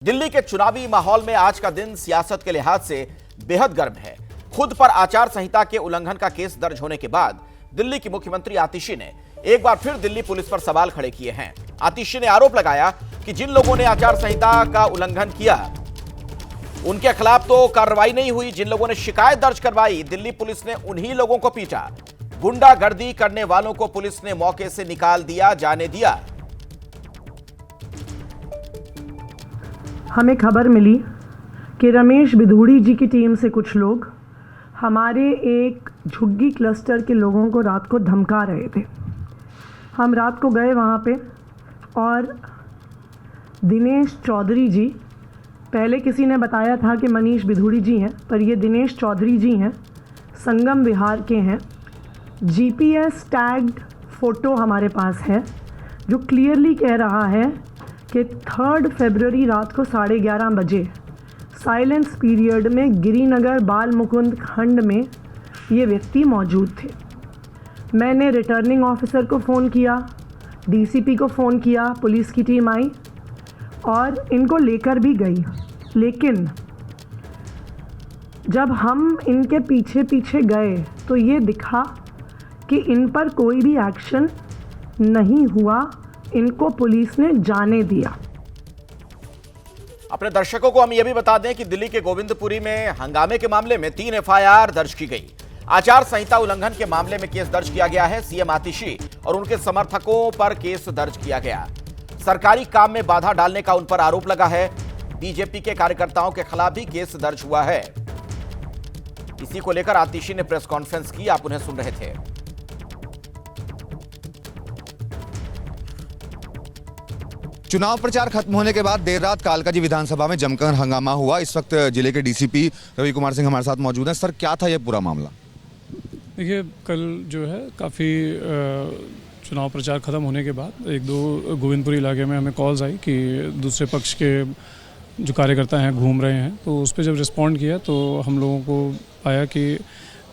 दिल्ली के चुनावी माहौल में आज का दिन सियासत के लिहाज से बेहद गर्म है। खुद पर आचार संहिता के उल्लंघन का केस दर्ज होने के बाद दिल्ली की मुख्यमंत्री आतिशी ने एक बार फिर दिल्ली पुलिस पर सवाल खड़े किए हैं। आतिशी ने आरोप लगाया कि जिन लोगों ने आचार संहिता का उल्लंघन किया उनके खिलाफ तो कार्रवाई नहीं हुई, जिन लोगों ने शिकायत दर्ज करवाई दिल्ली पुलिस ने उन्हीं लोगों को पीटा। गुंडागर्दी करने वालों को पुलिस ने मौके से निकाल दिया, जाने दिया। हमें खबर मिली कि रमेश बिधूड़ी जी की टीम से कुछ लोग हमारे एक झुग्गी क्लस्टर के लोगों को रात को धमका रहे थे। हम रात को गए वहाँ पे और दिनेश चौधरी जी, पहले किसी ने बताया था कि मनीष बिधूड़ी जी हैं, पर ये दिनेश चौधरी जी हैं, संगम विहार के हैं। जीपीएस टैग्ड फ़ोटो हमारे पास है जो क्लियरली कह रहा है कि 3 फरवरी रात को 11:30 बजे साइलेंस पीरियड में गिरिनगर बाल मुकुंद खंड में ये व्यक्ति मौजूद थे। मैंने रिटर्निंग ऑफिसर को फ़ोन किया, डीसीपी को फ़ोन किया, पुलिस की टीम आई और इनको लेकर भी गई। लेकिन जब हम इनके पीछे पीछे गए तो ये दिखा कि इन पर कोई भी एक्शन नहीं हुआ, इनको पुलिस ने जाने दिया। अपने दर्शकों को हम यह भी बता दें कि दिल्ली के गोविंदपुरी में हंगामे के मामले में 3 एफआईआर दर्ज की गई। आचार संहिता उल्लंघन के मामले में केस दर्ज किया गया है। सीएम आतिशी और उनके समर्थकों पर केस दर्ज किया गया। सरकारी काम में बाधा डालने का उन पर आरोप लगा है। बीजेपी के कार्यकर्ताओं के खिलाफ भी केस दर्ज हुआ है। इसी को लेकर आतिशी ने प्रेस कॉन्फ्रेंस की, आप उन्हें सुन रहे थे। चुनाव प्रचार खत्म होने के बाद देर रात कालकाजी विधानसभा में जमकर हंगामा हुआ। इस वक्त जिले के डीसीपी रवि कुमार सिंह हमारे साथ मौजूद हैं। सर, क्या था ये पूरा मामला? देखिए, कल जो है काफ़ी चुनाव प्रचार ख़त्म होने के बाद 1-2 गोविंदपुरी इलाके में हमें कॉल्स आई कि दूसरे पक्ष के जो कार्यकर्ता हैं घूम रहे हैं। तो उस पर जब रिस्पॉन्ड किया तो हम लोगों को आया कि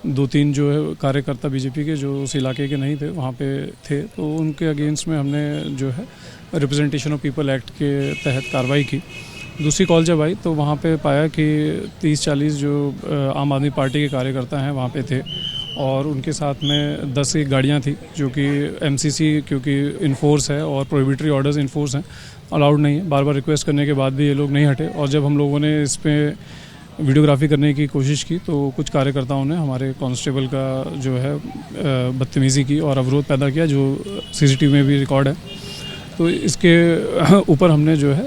2-3 जो है कार्यकर्ता बीजेपी के जो उस इलाके के नहीं थे वहाँ पे थे, तो उनके अगेंस्ट में हमने जो है रिप्रेजेंटेशन ऑफ पीपल एक्ट के तहत कार्रवाई की। दूसरी कॉल जब आई तो वहाँ पे पाया कि 30-40 जो आम आदमी पार्टी के कार्यकर्ता हैं वहाँ पे थे और उनके साथ में 10 एक गाड़ियाँ थी जो कि एमसीसी क्योंकि इन्फोर्स है और प्रोहिबिटरी ऑर्डर्स इन्फोर्स हैं, अलाउड नहीं है। बार बार रिक्वेस्ट करने के बाद भी ये लोग नहीं हटे और जब हम लोगों ने इस पर वीडियोग्राफी करने की कोशिश की तो कुछ कार्यकर्ताओं ने हमारे कांस्टेबल का जो है बदतमीज़ी की और अवरोध पैदा किया, जो सीसीटीवी में भी रिकॉर्ड है। तो इसके ऊपर हमने जो है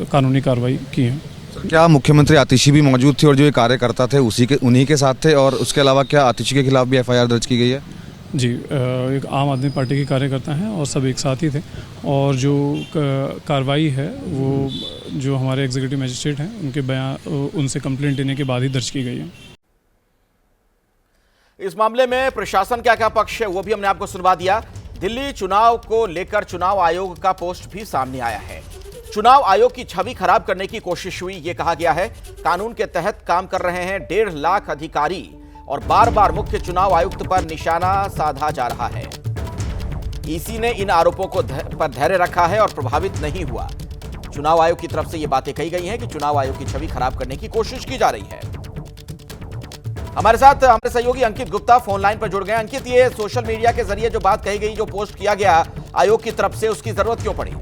कानूनी कार्रवाई की है। क्या मुख्यमंत्री आतिशी भी मौजूद थे और जो ये कार्यकर्ता थे उन्हीं के साथ थे, और उसके अलावा क्या आतिशी के खिलाफ भी एफआईआर दर्ज की गई है? जी, एक आम आदमी पार्टी के कार्यकर्ता हैं और सब एक साथ ही थे और जो कार्रवाई है वो जो हमारे एग्जीक्यूटिव मजिस्ट्रेट हैं उनके बयान उनसे कंप्लेंट लेने के बाद ही दर्ज की गई है। इस मामले में प्रशासन क्या क्या पक्ष है वो भी हमने आपको सुनवा दिया। दिल्ली चुनाव को लेकर चुनाव आयोग का पोस्ट भी सामने आया है। चुनाव आयोग की छवि खराब करने की कोशिश हुई, ये कहा गया है। कानून के तहत काम कर रहे हैं 1.5 लाख अधिकारी और बार बार मुख्य चुनाव आयुक्त पर निशाना साधा जा रहा है। ईसी ने इन आरोपों को पर धैर्य रखा है और प्रभावित नहीं हुआ। चुनाव आयोग की तरफ से ये बातें कही गई हैं कि चुनाव आयोग की छवि खराब करने की कोशिश की जा रही है। हमारे साथ हमारे सहयोगी अंकित गुप्ता फोन लाइन पर जुड़ गए। अंकित, ये सोशल मीडिया के जरिए जो बात कही गई, जो पोस्ट किया गया आयोग की तरफ से, उसकी जरूरत क्यों पड़ी?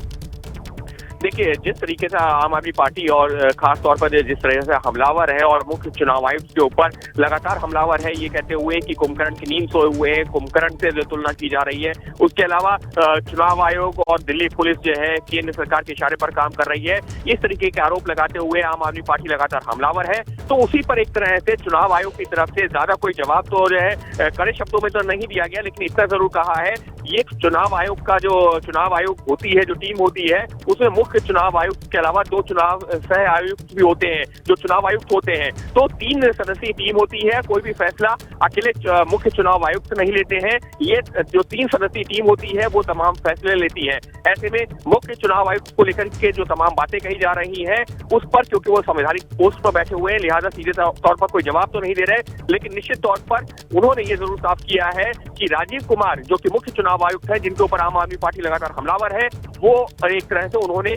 देखिए, जिस तरीके से आम आदमी पार्टी और खास तौर पर जिस तरह से हमलावर है और मुख्य चुनाव आयुक्त के ऊपर लगातार हमलावर है, ये कहते हुए कि कुंभकर्ण की नींद सोए हुए हैं, कुंभकर्ण से तुलना की जा रही है। उसके अलावा चुनाव आयोग और दिल्ली पुलिस जो है केंद्र सरकार के इशारे पर काम कर रही है, इस तरीके के आरोप लगाते हुए आम आदमी पार्टी लगातार हमलावर है। तो उसी पर एक तरह से चुनाव आयोग की तरफ से ज्यादा कोई जवाब तो जो है कड़े शब्दों में तो नहीं दिया गया, लेकिन इतना जरूर कहा है ये चुनाव आयोग का जो चुनाव आयोग होती है, जो टीम होती है, उसमें मुख्य चुनाव आयुक्त के अलावा 2 चुनाव सह आयुक्त भी होते हैं जो चुनाव आयुक्त होते हैं। तो 3 सदस्यीय टीम होती है। कोई भी फैसला अकेले मुख्य चुनाव आयुक्त नहीं लेते हैं, ये जो 3 सदस्यीय टीम होती है वो तमाम फैसले लेती है। ऐसे में मुख्य चुनाव आयुक्त को लेकर के जो तमाम बातें कही जा रही हैं उस पर, क्योंकि वो संवैधानिक पोस्ट पर बैठे हुए हैं, लिहाजा सीधे तौर पर कोई जवाब तो नहीं दे रहे, लेकिन निश्चित तौर पर उन्होंने ये जरूर साफ किया है कि राजीव कुमार जो कि मुख्य चुनाव चुनाव आयुक्त हैं जिनके ऊपर आम आदमी पार्टी लगातार हमलावर है, वो एक तरह से उन्होंने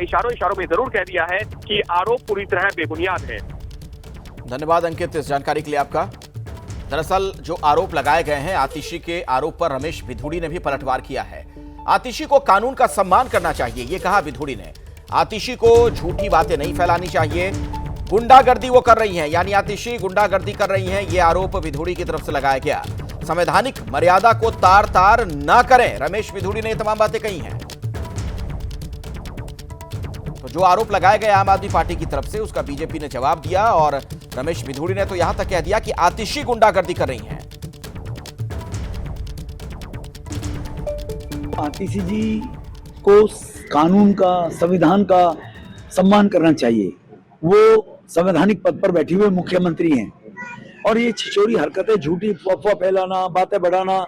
इशारों में जरूर कह दिया है कि आरोप पूरी तरह बेबुनियाद है। धन्यवाद अंकित इस जानकारी के लिए आपका। दरअसल जो आरोप लगाए गए हैं, आतिशी के आरोप पर रमेश भिधुड़ी ने भी पलटवार किया है। आतिशी को कानून का सम्मान करना चाहिए, ये कहा भिधुड़ी ने। आतिशी को झूठी बातें नहीं फैलानी चाहिए। गुंडागर्दी वो कर रही हैं, यानी आतिशी गुंडागर्दी कर रही हैं, ये आरोप भिधुड़ी की तरफ से लगाया गया। संवैधानिक मर्यादा को तार तार न करें, रमेश भिधुड़ी ने ये तमाम बातें कही हैं। तो जो आरोप लगाए गए आम आदमी पार्टी की तरफ से, उसका बीजेपी ने जवाब दिया और रमेश भिधुड़ी ने तो यहां तक कह दिया कि आतिशी गुंडागर्दी कर रही हैं। आतिशी जी को कानून का, संविधान का सम्मान करना चाहिए। वो संवैधानिक पद पर बैठे हुए मुख्यमंत्री हैं और ये छिछोरी हरकतें, झूठी अफवाह फैलाना, बातें बढ़ाना,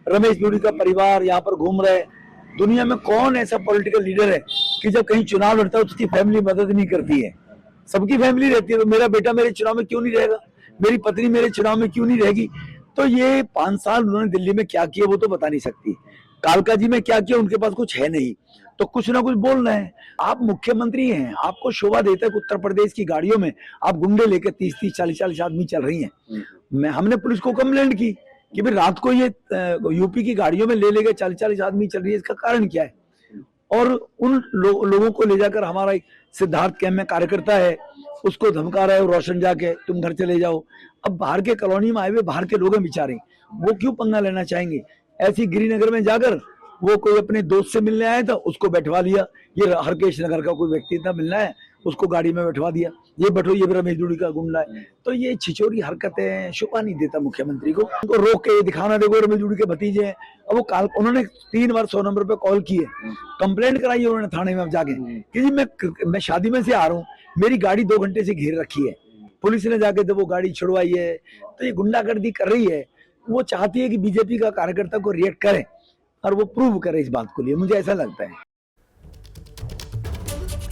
रमेश भिधुड़ी का परिवार यहाँ पर घूम रहे। दुनिया में कौन ऐसा पॉलिटिकल लीडर है कि जब कहीं चुनाव लड़ता है तो उसकी फैमिली मदद नहीं करती है? सबकी फैमिली रहती है। तो मेरा बेटा मेरे चुनाव में क्यों नहीं रहेगा, मेरी पत्नी मेरे चुनाव में क्यों नहीं रहेगी? तो ये 5 साल उन्होंने दिल्ली में क्या किया वो तो बता नहीं सकती। कालका जी में क्या किया, उनके पास कुछ है नहीं, तो कुछ ना कुछ बोलना है। आप मुख्यमंत्री हैं, आपको शोभा देता है कि उत्तर प्रदेश की गाड़ियों में आप गुंडे लेकर 30-30, 40-40 आदमी चल रही हैं। हमने पुलिस को कंप्लेंट की कि भाई रात को ये यूपी की गाड़ियों में ले लेकर 40-40 आदमी चल रही है, इसका कारण क्या है? और उन लोगों को ले जाकर हमारा एक सिद्धार्थ कैंप में कार्यकर्ता है, उसको धमका रहा है रोशन जाके, तुम घर चले जाओ। अब बाहर के कॉलोनी में आए हुए बाहर के लोग हैं बेचारे, वो क्यों पंगा लेना चाहेंगे? ऐसी गिरिनगर में जाकर वो कोई अपने दोस्त से मिलने आया था, उसको बैठवा लिया। ये हरकेश नगर का कोई व्यक्ति था, मिलना है, उसको गाड़ी में बैठवा दिया। ये बैठो, ये रमेश भिधुड़ी का गुंडा है। तो ये छिछोरी हरकतें शोभा नहीं देता मुख्यमंत्री को। उनको रोक के दिखाना, देखो रमेश भिधुड़ी के भतीजे हैं। अब वो उन्होंने 3 बार 100 नंबर पे कॉल किए, कंप्लेंट कराई उन्होंने थाने में जाके कि जी मैं शादी में से आ रहा हूँ, मेरी गाड़ी 2 घंटे से घेर रखी है। पुलिस ने जाके जब वो गाड़ी छुड़वाई है, तो ये गुंडागर्दी कर रही है। वो चाहती है कि बीजेपी का कार्यकर्ता को रिएक्ट करे और वो प्रूव करे इस बात को लिए, मुझे ऐसा लगता है।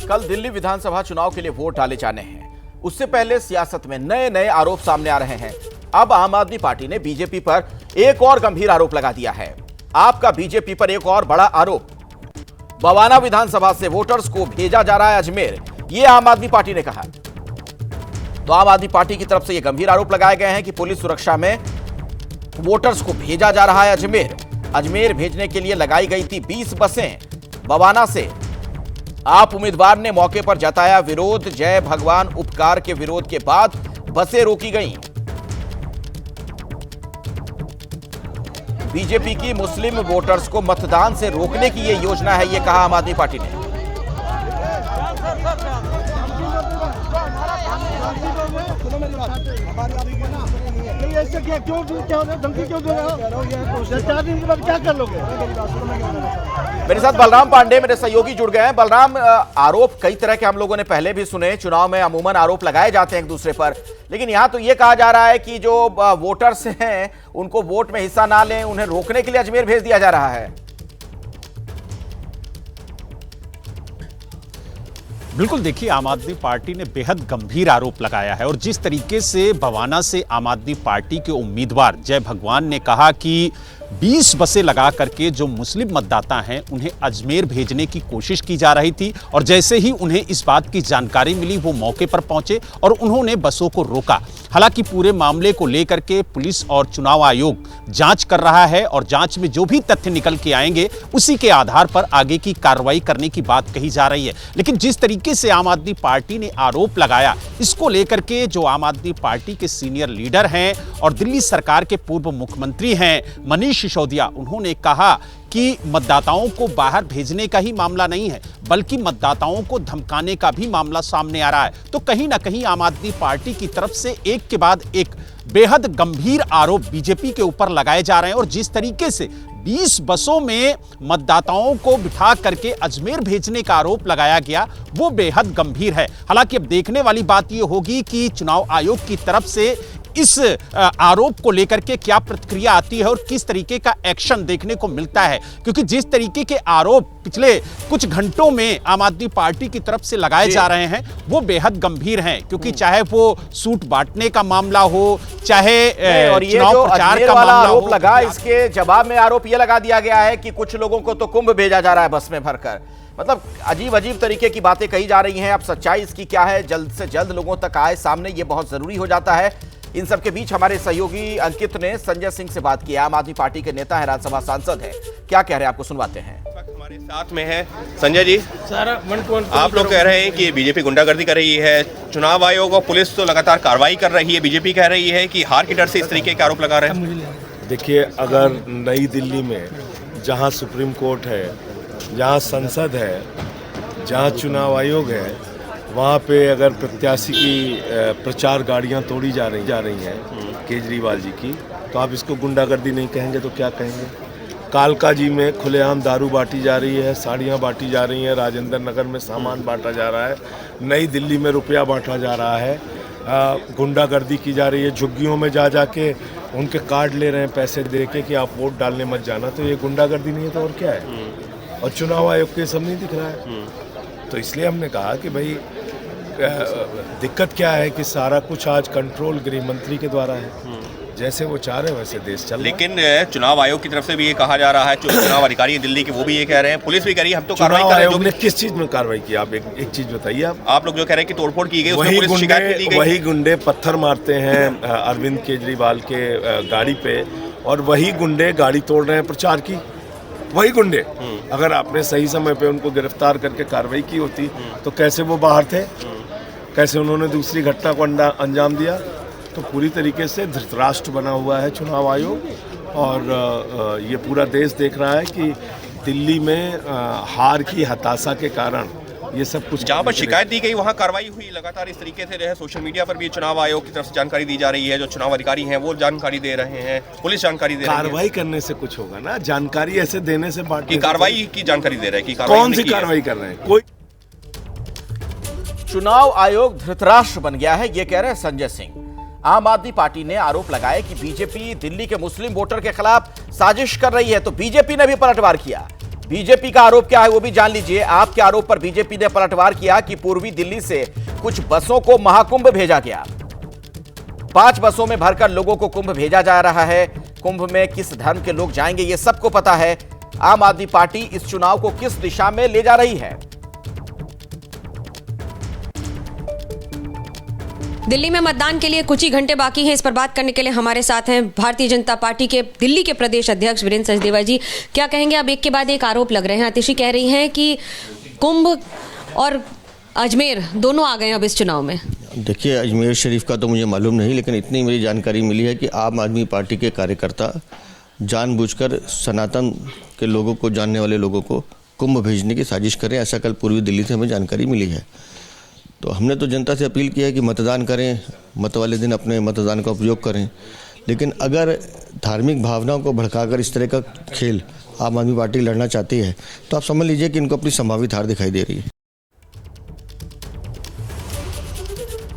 कल दिल्ली विधानसभा चुनाव के लिए वोट डाले जाने हैं। उससे पहले सियासत में नए नए आरोप सामने आ रहे हैं। अब आम आदमी पार्टी ने बीजेपी पर एक और गंभीर आरोप लगा दिया है। आपका बीजेपी पर एक और बड़ा आरोप, बवाना विधानसभा से वोटर्स को भेजा जा रहा है अजमेर, यह आम आदमी पार्टी ने कहा। तो आम आदमी पार्टी की तरफ से यह गंभीर आरोप लगाए गए हैं कि पुलिस सुरक्षा में वोटर्स को भेजा जा रहा है अजमेर। अजमेर भेजने के लिए लगाई गई थी 20 बसें बवाना से। आप उम्मीदवार ने मौके पर जताया विरोध। जय भगवान उपकार के विरोध के बाद बसें रोकी गईं। बीजेपी की मुस्लिम वोटर्स को मतदान से रोकने की यह योजना है, यह कहा आम आदमी पार्टी ने। मेरे साथ बलराम पांडे, मेरे सहयोगी जुड़ गए हैं। बलराम, आरोप कई तरह के हम लोगों ने पहले भी सुने। चुनाव में अमूमन आरोप लगाए जाते हैं एक दूसरे पर, लेकिन यहां तो यह कहा जा रहा है कि जो वोटर्स हैं उनको वोट में हिस्सा ना लें, उन्हें रोकने के लिए अजमेर भेज दिया जा रहा है। बिल्कुल, देखिए, आम आदमी पार्टी ने बेहद गंभीर आरोप लगाया है और जिस तरीके से बवाना से आम आदमी पार्टी के उम्मीदवार जय भगवान ने कहा कि 20 बसें लगा करके जो मुस्लिम मतदाता हैं उन्हें अजमेर भेजने की कोशिश की जा रही थी, और जैसे ही उन्हें इस बात की जानकारी मिली वो मौके पर पहुंचे और उन्होंने बसों को रोका। हालांकि पूरे मामले को लेकर के पुलिस और चुनाव आयोग जांच कर रहा है और जांच में जो भी तथ्य निकल के आएंगे उसी के आधार पर आगे की कार्रवाई करने की बात कही जा रही है। लेकिन जिस तरीके से आम आदमी पार्टी ने आरोप लगाया, इसको लेकर के जो आम आदमी पार्टी के सीनियर लीडर हैं और दिल्ली सरकार के पूर्व मुख्यमंत्री हैं मनीष सिसोदिया, उन्होंने कहा कि मतदाताओं को बाहर भेजने का ही मामला नहीं है, बल्कि मतदाताओं को धमकाने का भी मामला सामने आ रहा है। तो कहीं ना कहीं आम आदमी पार्टी की तरफ से एक के बाद एक बेहद गंभीर आरोप बीजेपी के ऊपर लगाए जा रहे हैं और जिस तरीके से 20 बसों में मतदाताओं को बिठा करके अजमेर भेजने का आरोप लगाया गया वो बेहद गंभीर है। हालांकि अब देखने वाली बात यह होगी कि चुनाव आयोग की तरफ से इस आरोप को लेकर के क्या प्रतिक्रिया आती है और किस तरीके का एक्शन देखने को मिलता है, क्योंकि जिस तरीके के आरोप पिछले कुछ घंटों में आम आदमी पार्टी की तरफ से लगाए जा रहे हैं वो बेहद गंभीर हैं, क्योंकि चाहे वो सूट बांटने का मामला हो, चाहे और ये चुनाव जो प्रचार अजमेर का वाला मामला आरोप हो, लगा, इसके जवाब में आरोप ये लगा दिया गया है कि कुछ लोगों को तो कुंभ भेजा जा रहा है बस में भरकर। मतलब अजीब अजीब तरीके की बातें कही जा रही हैं। अब सच्चाई इसकी क्या है, जल्द से जल्द लोगों तक आए सामने, ये बहुत जरूरी हो जाता है। इन सब के बीच हमारे सहयोगी अंकित ने संजय सिंह से बात की। आम आदमी पार्टी के नेता है, राज्यसभा सांसद है, क्या कह रहे हैं आपको सुनवाते हैं। हमारे साथ में है संजय जी। आप लोग कह रहे हैं कि बीजेपी गुंडागर्दी कर रही है, चुनाव आयोग और पुलिस तो लगातार कार्रवाई कर रही है, बीजेपी कह रही है कि हार के डर से इस तरीके के आरोप लगा रहे हैं। देखिए, अगर नई दिल्ली में जहां सुप्रीम कोर्ट है, जहां संसद है, जहां चुनाव आयोग है, वहां पे अगर प्रत्याशी की प्रचार गाड़ियां तोड़ी जा रही हैं केजरीवाल जी की, तो आप इसको गुंडागर्दी नहीं कहेंगे तो क्या कहेंगे। कालका जी में खुलेआम दारू बांटी जा रही है, साड़ियाँ बांटी जा रही हैं, राजेंद्र नगर में सामान बांटा जा रहा है, नई दिल्ली में रुपया बांटा जा रहा है, गुंडागर्दी की जा रही है, झुग्गियों में जा के उनके कार्ड ले रहे हैं पैसे दे के कि आप वोट डालने मत जाना। तो ये गुंडागर्दी नहीं है तो और क्या है। और चुनाव आयोग के सब नहीं दिख रहा है। तो इसलिए हमने कहा कि भाई दिक्कत क्या है कि सारा कुछ आज कंट्रोल गृह मंत्री के द्वारा है, जैसे वो चाह रहे हैं वैसे देश चल रहा है। लेकिन चुनाव आयोग की तरफ से भी ये कहा जा रहा है, चुनाव अधिकारी दिल्ली के वो भी ये कह रहे हैं, पुलिस भी कह रही है हम तो कार्रवाई कर रहे हैं। आयोग ने किस चीज में कार्रवाई की, आप एक चीज बताइए। आप लोग जो कह रहे हैं कि तोड़फोड़ की गई, उसमें पुलिस शिकायत दी गई। वही गुंडे पत्थर मारते हैं अरविंद केजरीवाल के गाड़ी पे, और वही गुंडे गाड़ी तोड़ रहे हैं प्रचार की। वही गुंडे, अगर आपने सही समय पे उनको गिरफ्तार करके कार्रवाई की होती तो कैसे वो बाहर थे, कैसे उन्होंने दूसरी घटना को अंजाम दिया। तो पूरी तरीके से धृतराष्ट्र बना हुआ है चुनाव आयोग, और ये पूरा देश देख रहा है कि दिल्ली में हार की हताशा के कारण ये सब कुछ। जहाँ पर शिकायत दी गई वहाँ कार्रवाई हुई लगातार इस तरीके से जो है। सोशल मीडिया पर भी चुनाव आयोग की तरफ से जानकारी दी जा रही है, जो चुनाव अधिकारी हैं वो जानकारी दे रहे हैं, पुलिस जानकारी दे रही है। कार्रवाई करने से कुछ होगा ना, जानकारी ऐसे देने से बात की कार्रवाई की जानकारी दे रहे हैं कि कौन सी कार्रवाई कर रहे हैं। कोई चुनाव आयोग धृतराष्ट्र बन गया है, ये कह रहे हैं संजय सिंह। आम आदमी पार्टी ने आरोप लगाया कि बीजेपी दिल्ली के मुस्लिम वोटर के खिलाफ साजिश कर रही है, तो बीजेपी ने भी पलटवार किया। बीजेपी का आरोप क्या है वो भी जान लीजिए। आपके आरोप पर बीजेपी ने पलटवार किया कि पूर्वी दिल्ली से कुछ बसों को महाकुंभ भेजा गया। 5 बसों में भरकर लोगों को कुंभ भेजा जा रहा है। कुंभ में किस धर्म के लोग जाएंगे ये सबको पता है। आम आदमी पार्टी इस चुनाव को किस दिशा में ले जा रही है। दिल्ली में मतदान के लिए कुछ ही घंटे बाकी हैं। इस पर बात करने के लिए हमारे साथ हैं भारतीय जनता पार्टी के दिल्ली के प्रदेश अध्यक्ष वीरेंद्र सचदेवा जी। क्या कहेंगे, अब एक के बाद एक आरोप लग रहे हैं। आतिशी कह रही हैं कि कुंभ और अजमेर दोनों आ गए हैं अब इस चुनाव में। देखिए, अजमेर शरीफ का तो मुझे मालूम नहीं, लेकिन इतनी मेरी जानकारी मिली है कि आम आदमी पार्टी के कार्यकर्ता जानबूझकर सनातन के लोगों को, जानने वाले लोगों को कुंभ भेजने की साजिश करें, ऐसा कल पूर्वी दिल्ली से हमें जानकारी मिली है। तो हमने तो जनता से अपील किया है कि मतदान करें, मत वाले दिन अपने मतदान का उपयोग करें, लेकिन अगर धार्मिक भावनाओं को भड़काकर इस तरह का खेल आम आदमी पार्टी लड़ना चाहती है तो आप समझ लीजिए कि इनको अपनी संभावित हार दिखाई दे रही है।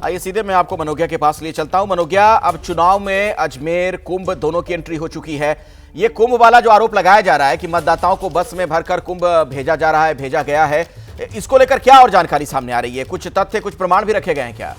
आइए सीधे मैं आपको मनोगिया के पास लिए चलता हूं। मनोगिया, अब चुनाव में अजमेर कुंभ दोनों की एंट्री हो चुकी है। ये कुंभ वाला जो आरोप लगाया जा रहा है कि मतदाताओं को बस में भरकर कुंभ भेजा जा रहा है, भेजा गया है, इसको लेकर क्या और जानकारी सामने आ रही है? कुछ तथ्य, कुछ प्रमाण भी रखे गए हैं क्या?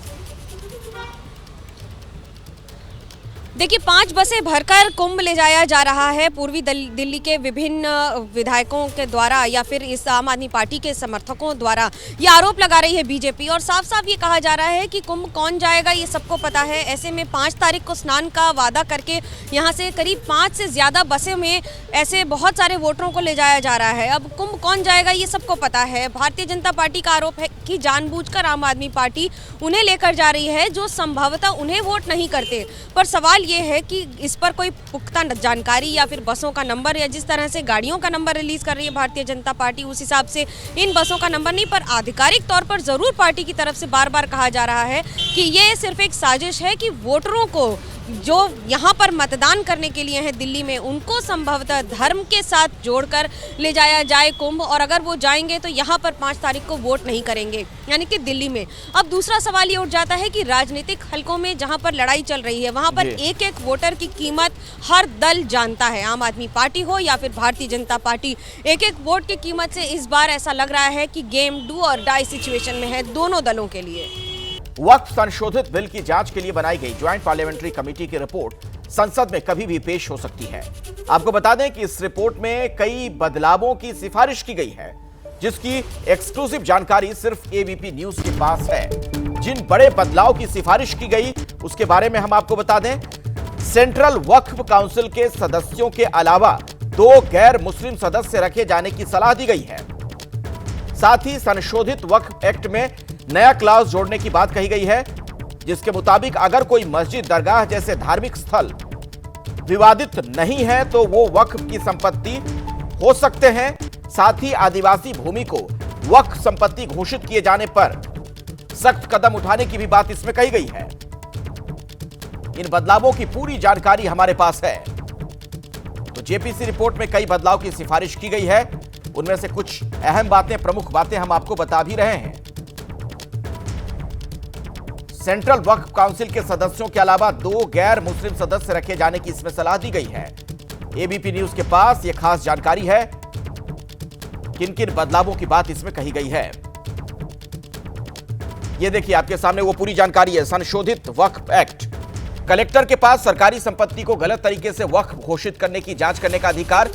देखिए, 5 बसें भरकर कुंभ ले जाया जा रहा है पूर्वी दिल्ली के विभिन्न विधायकों के द्वारा या फिर इस आम आदमी पार्टी के समर्थकों द्वारा ये आरोप लगा रही है बीजेपी। और साफ साफ ये कहा जा रहा है कि कुंभ कौन जाएगा ये सबको पता है। ऐसे में 5 तारीख को स्नान का वादा करके यहाँ से करीब 5 से ज़्यादा बसें में ऐसे बहुत सारे वोटरों को ले जाया जा रहा है। अब कुंभ कौन जाएगा ये सबको पता है। भारतीय जनता पार्टी का आरोप है कि जानबूझकर आम आदमी पार्टी उन्हें लेकर जा रही है जो संभवतः उन्हें वोट नहीं करते। पर सवाल ये है कि इस पर कोई पुख्ता जानकारी या फिर बसों का नंबर या जिस तरह से गाड़ियों का नंबर रिलीज कर रही है भारतीय जनता पार्टी, उस हिसाब से इन बसों का नंबर नहीं, पर आधिकारिक तौर पर जरूर पार्टी की तरफ से बार बार कहा जा रहा है कि ये सिर्फ एक साजिश है कि वोटरों को जो यहाँ पर मतदान करने के लिए हैं दिल्ली में, उनको संभवतः धर्म के साथ जोड़कर ले जाया जाए कुंभ, और अगर वो जाएंगे तो यहाँ पर 5 तारीख को वोट नहीं करेंगे, यानी कि दिल्ली में। अब दूसरा सवाल ये उठ जाता है कि राजनीतिक हलकों में जहाँ पर लड़ाई चल रही है, वहाँ पर एक एक वोटर की कीमत हर दल जानता है, आम आदमी पार्टी हो या फिर भारतीय जनता पार्टी। एक एक वोट की कीमत से इस बार ऐसा लग रहा है कि गेम डू और डाई सिचुएशन में है दोनों दलों के लिए। वक्फ संशोधित बिल की जांच के लिए बनाई गई ज्वाइंट पार्लियामेंट्री कमेटी की रिपोर्ट संसद में कभी भी पेश हो सकती है। आपको बता दें कि इस रिपोर्ट में कई बदलावों की सिफारिश की गई है, जिसकी एक्सक्लूसिव जानकारी सिर्फ एबीपी न्यूज के पास है। जिन बड़े बदलाव की सिफारिश की गई उसके बारे में हम आपको बता दें। सेंट्रल वक्फ काउंसिल के सदस्यों के अलावा 2 गैर मुस्लिम सदस्य रखे जाने की सलाह दी गई है। साथ ही संशोधित वक्फ एक्ट में नया क्लॉज जोड़ने की बात कही गई है, जिसके मुताबिक अगर कोई मस्जिद, दरगाह जैसे धार्मिक स्थल विवादित नहीं है तो वो वक्फ की संपत्ति हो सकते हैं। साथ ही आदिवासी भूमि को वक्फ संपत्ति घोषित किए जाने पर सख्त कदम उठाने की भी बात इसमें कही गई है। इन बदलावों की पूरी जानकारी हमारे पास है। तो जेपीसी रिपोर्ट में कई बदलाव की सिफारिश की गई है, उनमें से कुछ अहम बातें, प्रमुख बातें हम आपको बता भी रहे हैं। सेंट्रल वक्फ काउंसिल के सदस्यों के अलावा 2 गैर मुस्लिम सदस्य रखे जाने की इसमें सलाह दी गई है। एबीपी न्यूज के पास यह खास जानकारी है, किन किन बदलावों की बात इसमें कही गई है। यह देखिए आपके सामने वो पूरी जानकारी है। संशोधित वक्फ एक्ट, कलेक्टर के पास सरकारी संपत्ति को गलत तरीके से वक्फ घोषित करने की जांच करने का अधिकार।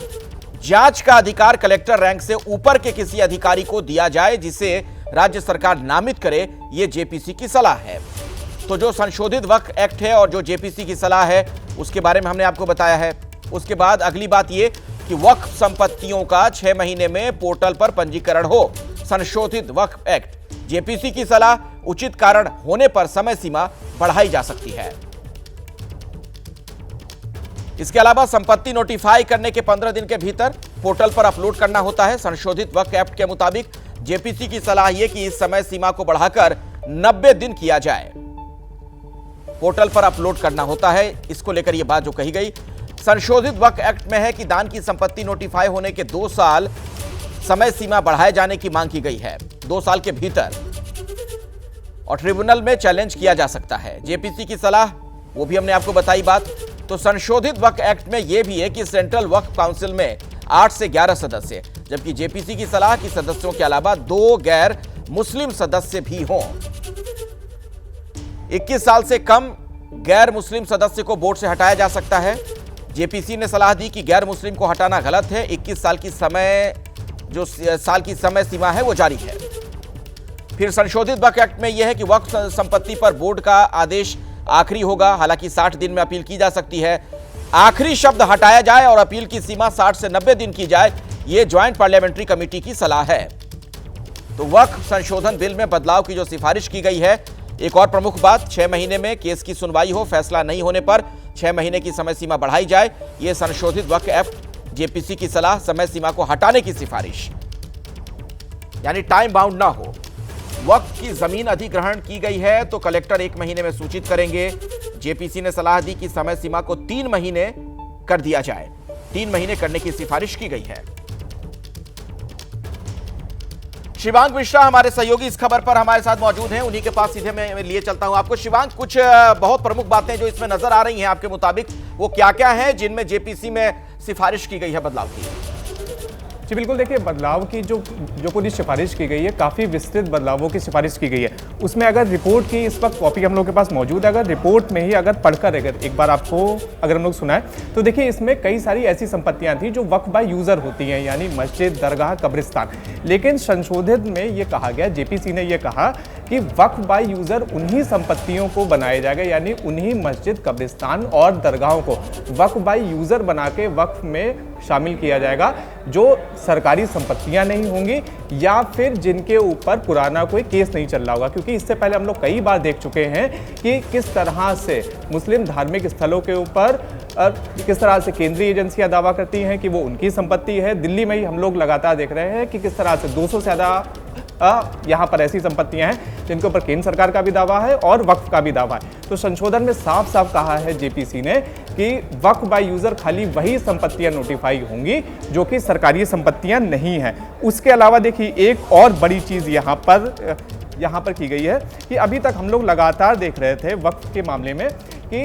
जांच का अधिकार कलेक्टर रैंक से ऊपर के किसी अधिकारी को दिया जाए, जिसे राज्य सरकार नामित करे, यह जेपीसी की सलाह है। तो जो संशोधित वक्फ एक्ट है और जो जेपीसी की सलाह है उसके बारे में हमने आपको बताया है। उसके बाद अगली बात यह कि वक्फ संपत्तियों का 6 महीने में पोर्टल पर पंजीकरण हो। संशोधित वक्फ एक्ट, जेपीसी की सलाह, उचित कारण होने पर समय सीमा बढ़ाई जा सकती है। इसके अलावा संपत्ति नोटिफाई करने के 15 दिन के भीतर पोर्टल पर अपलोड करना होता है। संशोधित वक्फ एक्ट के मुताबिक जेपीसी की सलाह यह कि इस समय सीमा को बढ़ाकर 90 दिन किया जाए। पोर्टल पर अपलोड करना होता है, इसको लेकर यह बात जो कही गई। संशोधित वक्फ एक्ट में है कि दान की संपत्ति नोटिफाई होने के 2 साल समय सीमा बढ़ाए जाने की मांग की गई है, 2 साल के भीतर, और ट्रिब्यूनल में चैलेंज किया जा सकता है। जेपीसी की सलाह, वो भी हमने आपको बताई बात। तो संशोधित वक्फ एक्ट में यह भी है कि सेंट्रल वक्फ काउंसिल में 8 से 11 सदस्य, जबकि जेपीसी की सलाह की सदस्यों के अलावा 2 गैर मुस्लिम सदस्य भी हों। 21 साल से कम गैर मुस्लिम सदस्य को बोर्ड से हटाया जा सकता है। जेपीसी ने सलाह दी कि गैर मुस्लिम को हटाना गलत है। 21 साल की समय सीमा है वो जारी है। फिर संशोधित वक्फ एक्ट में यह है कि वक्फ संपत्ति पर बोर्ड का आदेश आखिरी होगा, हालांकि 60 दिन में अपील की जा सकती है। आखिरी शब्द हटाया जाए और अपील की सीमा 60 से 90 दिन की जाए, यह ज्वाइंट पार्लियामेंट्री कमेटी की सलाह है। तो वक्फ संशोधन बिल में बदलाव की जो सिफारिश की गई है, एक और प्रमुख बात, 6 महीने में केस की सुनवाई हो, फैसला नहीं होने पर 6 महीने की समय सीमा बढ़ाई जाए। यह संशोधित वक्फ एक्ट, जेपीसी की सलाह, समय सीमा को हटाने की सिफारिश, यानी टाइम बाउंड ना हो। वक्फ की जमीन अधिग्रहण की गई है तो कलेक्टर 1 महीने में सूचित करेंगे। जेपीसी ने सलाह दी कि समय सीमा को 3 महीने कर दिया जाए, 3 महीने करने की सिफारिश की गई है। शिवांग मिश्रा हमारे सहयोगी इस खबर पर हमारे साथ मौजूद हैं, उन्हीं के पास सीधे मैं लिए चलता हूं आपको। शिवांग, कुछ बहुत प्रमुख बातें जो इसमें नजर आ रही हैं आपके मुताबिक, वो क्या क्या है जिनमें जेपीसी में सिफारिश की गई है बदलाव की? जी बिल्कुल, देखिए बदलाव की जो पूरी सिफारिश की गई है, काफ़ी विस्तृत बदलावों की सिफारिश की गई है। उसमें अगर रिपोर्ट की इस वक्त कॉपी हम लोग के पास मौजूद है, अगर रिपोर्ट में ही अगर पढ़कर एक बार आपको अगर हम लोग सुनाएं तो देखिए इसमें कई सारी ऐसी संपत्तियां थी जो वक्फ बाय यूज़र होती हैं, यानी मस्जिद, दरगाह, कब्रिस्तान। लेकिन संशोधित में ये कहा गया, जेपीसी ने ये कहा कि वक्फ बाय यूज़र उन्हीं संपत्तियों को बनाया जाएगा, यानी उन्हीं मस्जिद, कब्रिस्तान और दरगाहों को वक्फ बाय यूज़र बना के वक्फ में शामिल किया जाएगा, जो सरकारी संपत्तियां नहीं होंगी या फिर जिनके ऊपर पुराना कोई केस नहीं चल रहा होगा। क्योंकि इससे पहले हम लोग कई बार देख चुके हैं कि किस तरह से मुस्लिम धार्मिक स्थलों के ऊपर किस तरह से केंद्रीय एजेंसियां दावा करती हैं कि वो उनकी संपत्ति है। दिल्ली में ही हम लोग लगातार देख रहे हैं कि किस तरह से 200 से ज़्यादा यहाँ पर ऐसी संपत्तियां हैं जिनके ऊपर केंद्र सरकार का भी दावा है और वक्फ का भी दावा है। तो संशोधन में साफ साफ कहा है जेपीसी ने कि वक्फ बाय यूजर खाली वही संपत्तियां नोटिफाई होंगी जो कि सरकारी संपत्तियां नहीं हैं। उसके अलावा देखिए एक और बड़ी चीज यहाँ पर की गई है कि अभी तक हम लोग लगातार देख रहे थे वक्फ के मामले में कि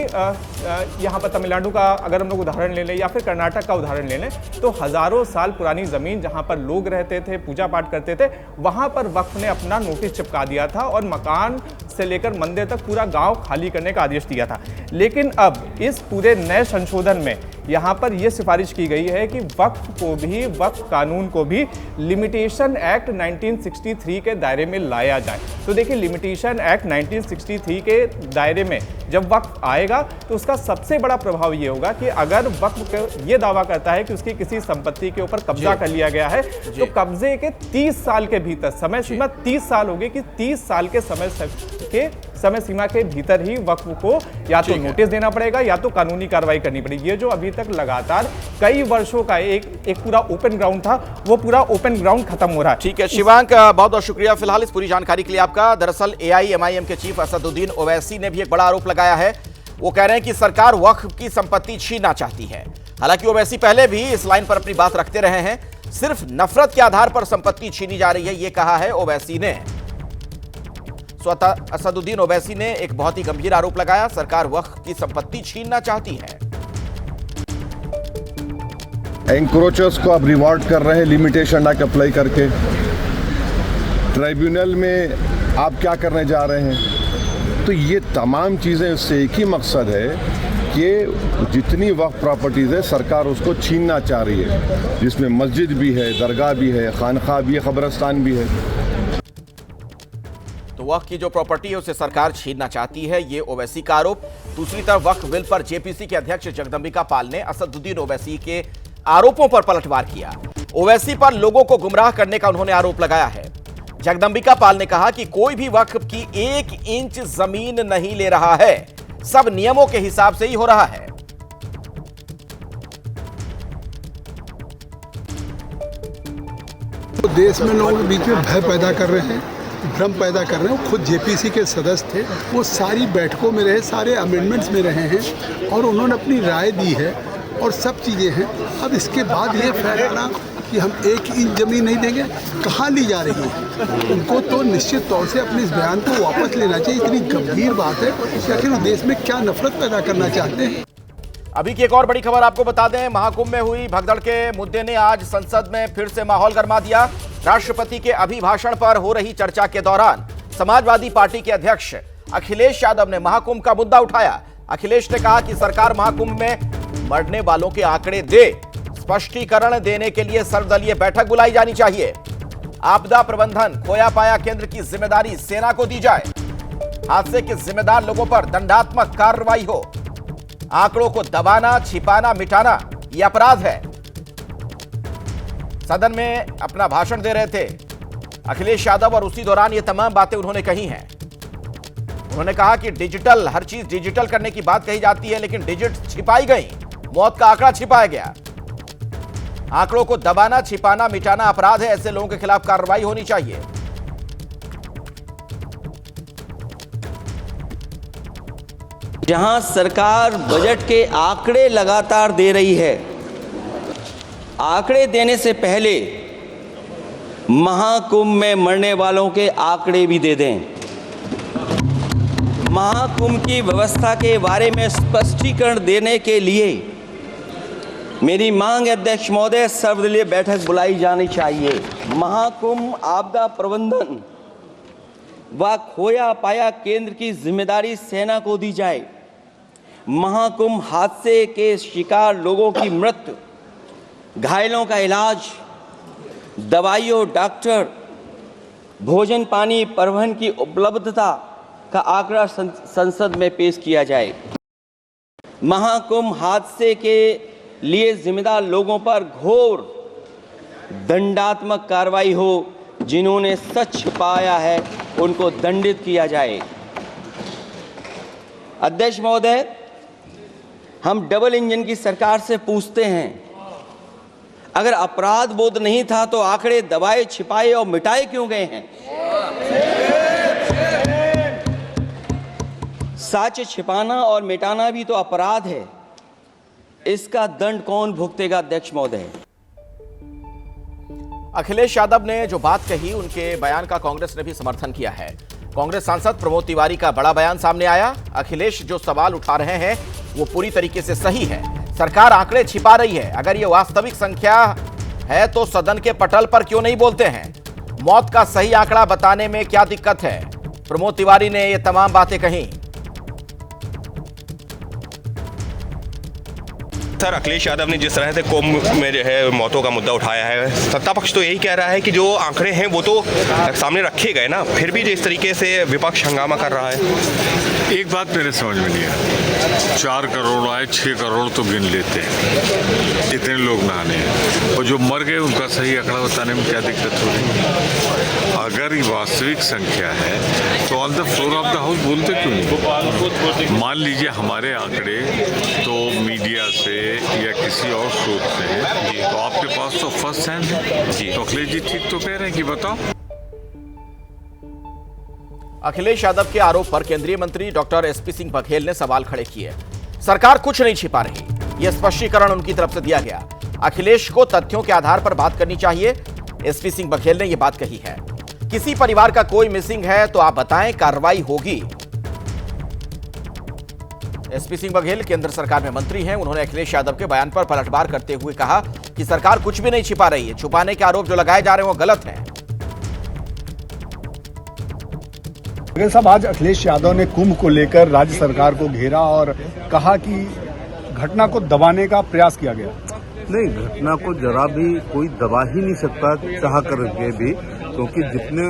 यहाँ पर तमिलनाडु का अगर हम लोग उदाहरण ले लें या फिर कर्नाटक का उदाहरण ले लें तो हज़ारों साल पुरानी ज़मीन जहाँ पर लोग रहते थे, पूजा पाठ करते थे, वहाँ पर वक्फ ने अपना नोटिस चिपका दिया था और मकान से लेकर मंदिर तक पूरा गांव खाली करने का आदेश दिया था। लेकिन अब इस पूरे नए संशोधन में यहाँ पर यह सिफारिश की गई है कि वक्फ कानून को भी लिमिटेशन एक्ट 1963 के दायरे में लाया जाए। तो देखिए लिमिटेशन एक्ट 1963 के दायरे में जब वक्फ आएगा तो उसका सबसे बड़ा प्रभाव ये होगा कि अगर वक्फ ये दावा करता है कि उसकी किसी संपत्ति के ऊपर कब्जा कर लिया गया है तो कब्जे के 30 साल के भीतर, समय सीमा 30 साल होगी कि 30 साल के समय सीमा के भीतर ही वक्फ को या तो नोटिस देना पड़ेगा या तो कानूनी कार्रवाई करनी पड़ेगी। ये जो अभी तक लगातार कई वर्षों का एक पूरा ओपन ग्राउंड था वो पूरा ओपन ग्राउंड खत्म हो रहा है। ठीक है शिवांक, बहुत बहुत शुक्रिया फिलहाल इस पूरी जानकारी के लिए आपका। दरअसल AIMIM के चीफ असदुद्दीन ओवैसी ने भी एक बड़ा आरोप लगाया है। वो कह रहे हैं कि सरकार वक्फ की संपत्ति छीनना चाहती है। हालांकि ओवैसी पहले भी इस लाइन पर अपनी बात रखते रहे हैं, सिर्फ नफरत के आधार पर संपत्ति छीनी जा रही है, ये कहा है ओवैसी ने। स्वतः असदुद्दीन ओवैसी ने एक बहुत ही गंभीर आरोप लगाया, सरकार वक्फ की संपत्ति छीनना चाहती है। एंक्रोचर्स को अब रिवॉर्ड कर रहे हैं लिमिटेशन एक्ट अप्लाई करके। ट्राइब्यूनल में आप क्या करने जा रहे हैं? तो ये तमाम चीज़ें उससे एक ही मकसद है कि जितनी वक्फ प्रॉपर्टीज़ है सरकार उसको छीनना चाह रही है, जिसमें मस्जिद भी है, दरगाह भी है, खानखा भी है, कब्रिस्तान भी है। तो वक्फ की जो प्रॉपर्टी है उसे सरकार छीनना चाहती है, ये ओवैसी का आरोप। दूसरी तरफ वक्फ बिल पर जेपीसी के अध्यक्ष जगदंबिका पाल ने असदुद्दीन ओवैसी के आरोपों पर पलटवार किया। ओवैसी पर लोगों को गुमराह करने का उन्होंने आरोप लगाया है। जगदंबिका पाल ने कहा कि कोई भी वक्फ की 1 इंच जमीन नहीं ले रहा है, सब नियमों के हिसाब से ही हो रहा है। तो देश में लोगों के बीच में भय पैदा कर रहे हैं, भ्रम पैदा कर रहे हैं। खुद जेपीसी के सदस्य थे, वो सारी बैठकों में रहे, सारे अमेंडमेंट्स में रहे हैं और उन्होंने अपनी राय दी है और सब चीज़ें हैं। अब इसके बाद ये फैसला कि हम 1 इंच ज़मीन नहीं देंगे, कहाँ ली जा रही है? उनको तो निश्चित तौर से अपने इस बयान को वापस लेना चाहिए। इतनी गंभीर बात है कि आखिर वो देश में क्या नफरत पैदा करना चाहते हैं। अभी की एक और बड़ी खबर आपको बता दें, महाकुंभ में हुई भगदड़ के मुद्दे ने आज संसद में फिर से माहौल गर्मा दिया। राष्ट्रपति के अभिभाषण पर हो रही चर्चा के दौरान समाजवादी पार्टी के अध्यक्ष अखिलेश यादव ने महाकुंभ का मुद्दा उठाया। अखिलेश ने कहा कि सरकार महाकुंभ में मरने वालों के आंकड़े दे, स्पष्टीकरण देने के लिए सर्वदलीय बैठक बुलाई जानी चाहिए। आपदा प्रबंधन खोया पाया केंद्र की जिम्मेदारी सेना को दी जाए। हादसे के जिम्मेदार लोगों पर दंडात्मक कार्रवाई हो। आंकड़ों को दबाना, छिपाना, मिटाना यह अपराध है। सदन में अपना भाषण दे रहे थे अखिलेश यादव और उसी दौरान ये तमाम बातें उन्होंने कही हैं। उन्होंने कहा कि डिजिटल, हर चीज डिजिटल करने की बात कही जाती है लेकिन डिजिट छिपाई गई, मौत का आंकड़ा छिपाया गया। आंकड़ों को दबाना, छिपाना, मिटाना अपराध है, ऐसे लोगों के खिलाफ कार्रवाई होनी चाहिए। जहां सरकार बजट के आंकड़े लगातार दे रही है, आंकड़े देने से पहले महाकुंभ में मरने वालों के आंकड़े भी दे दें। महाकुंभ की व्यवस्था के बारे में स्पष्टीकरण देने के लिए मेरी मांग है अध्यक्ष महोदय, सर्वदलीय बैठक बुलाई जानी चाहिए। महाकुंभ आपदा प्रबंधन व खोया पाया केंद्र की जिम्मेदारी सेना को दी जाए। महाकुंभ हादसे के शिकार लोगों की मृत्यु, घायलों का इलाज, दवाइयों, डॉक्टर, भोजन पानी, परिवहन की उपलब्धता का आंकड़ा संसद में पेश किया जाए। महाकुंभ हादसे के लिए जिम्मेदार लोगों पर घोर दंडात्मक कार्रवाई हो। जिन्होंने सच छिपाया है उनको दंडित किया जाए। अध्यक्ष महोदय, हम डबल इंजन की सरकार से पूछते हैं, अगर अपराध बोध नहीं था तो आंकड़े दबाए, छिपाए और मिटाए क्यों गए हैं? सच छिपाना और मिटाना भी तो अपराध है। इसका दंड कौन भुगतेगा अध्यक्ष महोदय? अखिलेश यादव ने जो बात कही, उनके बयान का कांग्रेस ने भी समर्थन किया है। कांग्रेस सांसद प्रमोद तिवारी का बड़ा बयान सामने आया। अखिलेश जो सवाल उठा रहे हैं वो पूरी तरीके से सही है। सरकार आंकड़े छिपा रही है। अगर ये वास्तविक संख्या है तो सदन के पटल पर क्यों नहीं बोलते हैं? मौत का सही आंकड़ा बताने में क्या दिक्कत है? प्रमोद तिवारी ने ये तमाम बातें कही। सर, अखिलेश यादव ने जिस तरह से कुंभ में जो है मौतों का मुद्दा उठाया है, सत्ता पक्ष तो यही कह रहा है कि जो आंकड़े हैं वो तो सामने रखे गए ना, फिर भी जिस तरीके से विपक्ष हंगामा कर रहा है। एक बात मेरे समझ में नहीं आया, 4 करोड़ आए, 6 करोड़ तो गिन लेते हैं, इतने लोग नहाने हैं, और जो मर गए उनका सही आंकड़ा बताने में क्या दिक्कत हो रही है? अगर ये वास्तविक संख्या है तो on the floor of the house बोलते क्यों नहीं? मान लीजिए हमारे आंकड़े तो मीडिया से या किसी और स्रोत से है, तो आपके पास तो फर्स्ट हैंड है, तो अखिलेश जी ठीक तो कह रहे हैं कि बताओ। अखिलेश यादव के आरोप पर केंद्रीय मंत्री डॉक्टर एसपी सिंह बघेल ने सवाल खड़े किए। सरकार कुछ नहीं छिपा रही, यह स्पष्टीकरण उनकी तरफ से दिया गया। अखिलेश को तथ्यों के आधार पर बात करनी चाहिए, एसपी सिंह बघेल ने यह बात कही है। किसी परिवार का कोई मिसिंग है तो आप बताएं, कार्रवाई होगी। एसपी सिंह बघेल केंद्र सरकार में मंत्री हैं। उन्होंने अखिलेश यादव के बयान पर पलटवार करते हुए कहा कि सरकार कुछ भी नहीं छिपा रही है। छुपाने के आरोप जो लगाए जा रहे हैं वो गलत हैं। बघेल साहब, आज अखिलेश यादव ने कुंभ को लेकर राज्य सरकार को घेरा और कहा कि घटना को दबाने का प्रयास किया गया। नहीं, घटना को जरा भी कोई दबा ही नहीं सकता चाह करके भी, क्योंकि जितने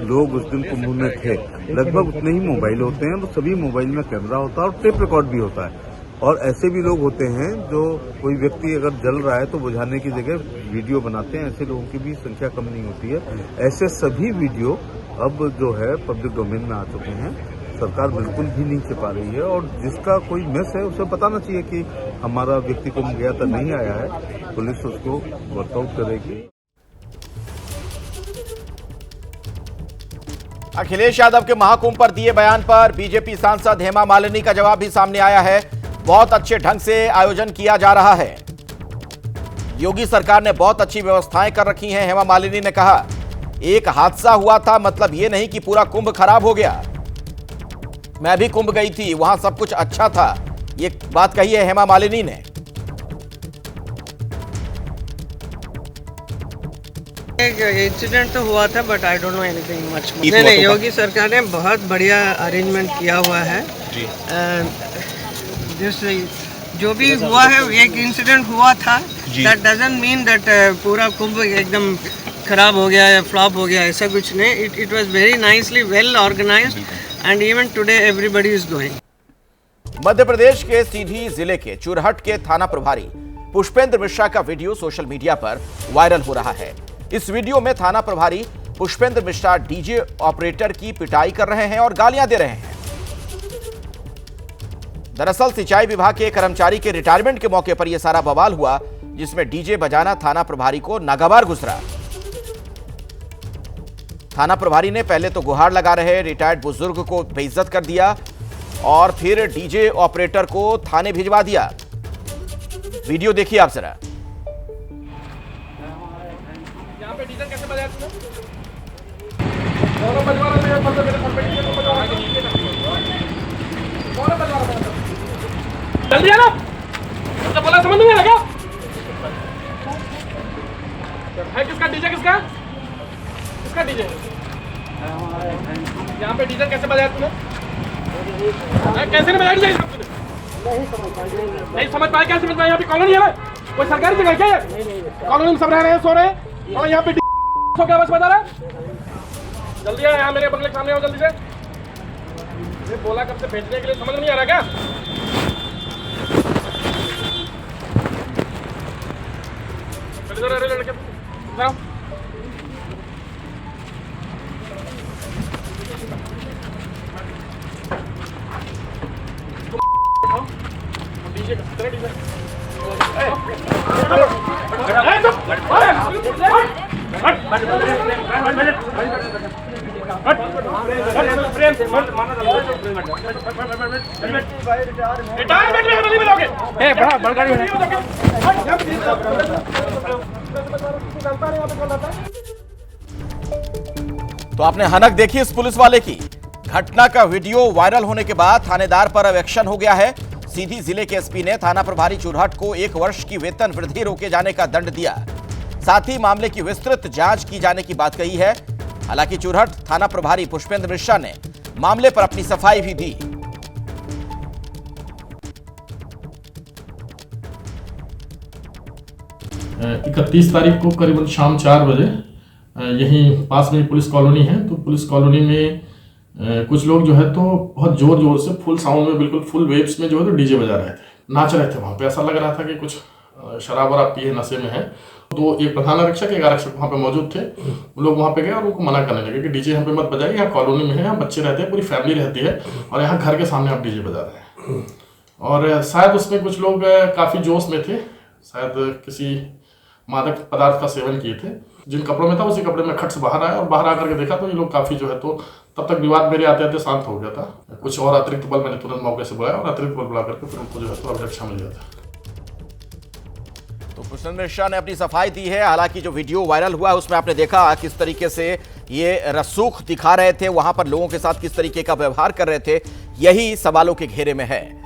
लोग उस दिन कुंभ में थे लगभग उतने ही मोबाइल होते हैं, तो सभी मोबाइल में कैमरा होता है और टेप रिकॉर्ड भी होता है। और ऐसे भी लोग होते हैं जो कोई व्यक्ति अगर जल रहा है तो बुझाने की जगह वीडियो बनाते हैं, ऐसे लोगों की भी संख्या कम नहीं होती है। ऐसे सभी वीडियो अब जो है पब्लिक डोमेन में आ चुके हैं। सरकार बिल्कुल भी नहीं छिपा रही है, और जिसका कोई मिस है उसे बताना चाहिए कि हमारा व्यक्ति कुंभ गया तो नहीं आया है, पुलिस उसको वर्कआउट करेगी। अखिलेश यादव के महाकुंभ पर दिए बयान पर बीजेपी सांसद हेमा मालिनी का जवाब भी सामने आया है। बहुत अच्छे ढंग से आयोजन किया जा रहा है। योगी सरकार ने बहुत अच्छी व्यवस्थाएं कर रखी हैं, हेमा मालिनी ने कहा। एक हादसा हुआ था मतलब ये नहीं कि पूरा कुंभ खराब हो गया। मैं भी कुंभ गई थी, वहां सब कुछ अच्छा था, ये बात कही है हेमा मालिनी ने। एक इंसिडेंट तो हुआ था, but I don't know anything much. नहीं, योगी सरकार ने बहुत बढ़िया अरेंजमेंट किया हुआ है। जो भी हुआ है, एक इंसिडेंट हुआ था, दैट डजंट मीन दैट पूरा कुंभ एकदम खराब हो गया या फ्लॉप हो गया, ऐसा कुछ नहीं। It was very nicely well organised and even today everybody is going. Madhya Pradesh के सीधी जिले के चुरहट के थाना प्रभारी पुष्पेंद्र मिश्रा का वीडियो सोशल मीडिया पर वायरल हो रहा है। इस वीडियो में थाना प्रभारी पुष्पेंद्र मिश्रा डीजे ऑपरेटर की पिटाई कर रहे हैं और गालियां दे रहे हैं। दरअसल सिंचाई विभाग के कर्मचारी के रिटायरमेंट के मौके पर यह सारा बवाल हुआ, जिसमें डीजे बजाना थाना प्रभारी को नागवार गुजरा। थाना प्रभारी ने पहले तो गुहार लगा रहे रिटायर्ड बुजुर्ग को बेइज्जत कर दिया और फिर डीजे ऑपरेटर को थाने भिजवा दिया। वीडियो देखिए आप जरा। जल्दी आना, तो बोला समझ नहीं आ रहा क्या? है किसका डीजे, किसका डीजे? यहाँ पे डीजे कैसे बजाया तूने? कैसे नहीं बजाया डीजे? नहीं समझ पाया, क्या समझ पाया? यहाँ पे कॉलोनी है ना, कोई सरकारी जगह क्या है? कॉलोनी में सब रह रहे हैं, सो रहे हैं, और यहाँ पे सो क्या बस बता रहा है? जल्दी आ, यहाँ मेरे बंगले के सामने आओ जल्दी से। ये बोला कब से भेजने के लिए, समझ नहीं आ रहा क्या? लड़के जाओ। डीजे तो आपने हनक देखी इस पुलिस वाले की। घटना का वीडियो वायरल होने के बाद थानेदार पर अब एक्शन हो गया है। सीधी जिले के एसपी ने थाना प्रभारी चुरहट को 1 वर्ष की वेतन वृद्धि रोके जाने का दंड दिया। साथ ही मामले की विस्तृत जांच की जाने की बात कही है। हालांकि चुरहट थाना प्रभारी पुष्पेंद्र मिश्रा ने मामले पर अपनी सफाई भी दी। 31 तारीख को करीबन शाम 4 बजे यहीं पास में पुलिस कॉलोनी है, तो पुलिस कॉलोनी में कुछ लोग जो है तो बहुत जोर जोर से फुल साउंड में, बिल्कुल फुल वेव्स में जो है तो डीजे बजा रहे थे, नाच रहे थे। वहाँ पे ऐसा लग रहा था कि कुछ शराब वराब पिए नशे में है। तो एक प्रधान आरक्षक, एक आरक्षक वहाँ पे मौजूद थे। वो लोग वहाँ पे गए और उनको मना करने लगे कि डीजे यहाँ पे मत बजाइए, यहाँ कॉलोनी में है, यहाँ बच्चे रहते हैं, पूरी फैमिली रहती है और यहाँ घर के सामने आप डीजे बजा रहे हैं। और शायद उसमें कुछ लोग काफ़ी जोश में थे, शायद किसी मादक पदार्थ का सेवन किए थे। जिन कपड़ों में था उसी कपड़े में खट से बाहर आया और बाहर आकर के देखा तो ये लोग काफ़ी जो है तो तब तक विवाद मेरे आते आते शांत हो गया था। कुछ और अतिरिक्त बल मैंने तुरंत मौके से बुलाया और अतिरिक्त बल बुला करके फिर उनको जो है तो अभिरक्षा मिल गया था। तो पुष्पेंद्र मिश्रा ने अपनी सफाई दी है। हालांकि जो वीडियो वायरल हुआ है उसमें आपने देखा किस तरीके से ये रसूख दिखा रहे थे, वहां पर लोगों के साथ किस तरीके का व्यवहार कर रहे थे, यही सवालों के घेरे में है।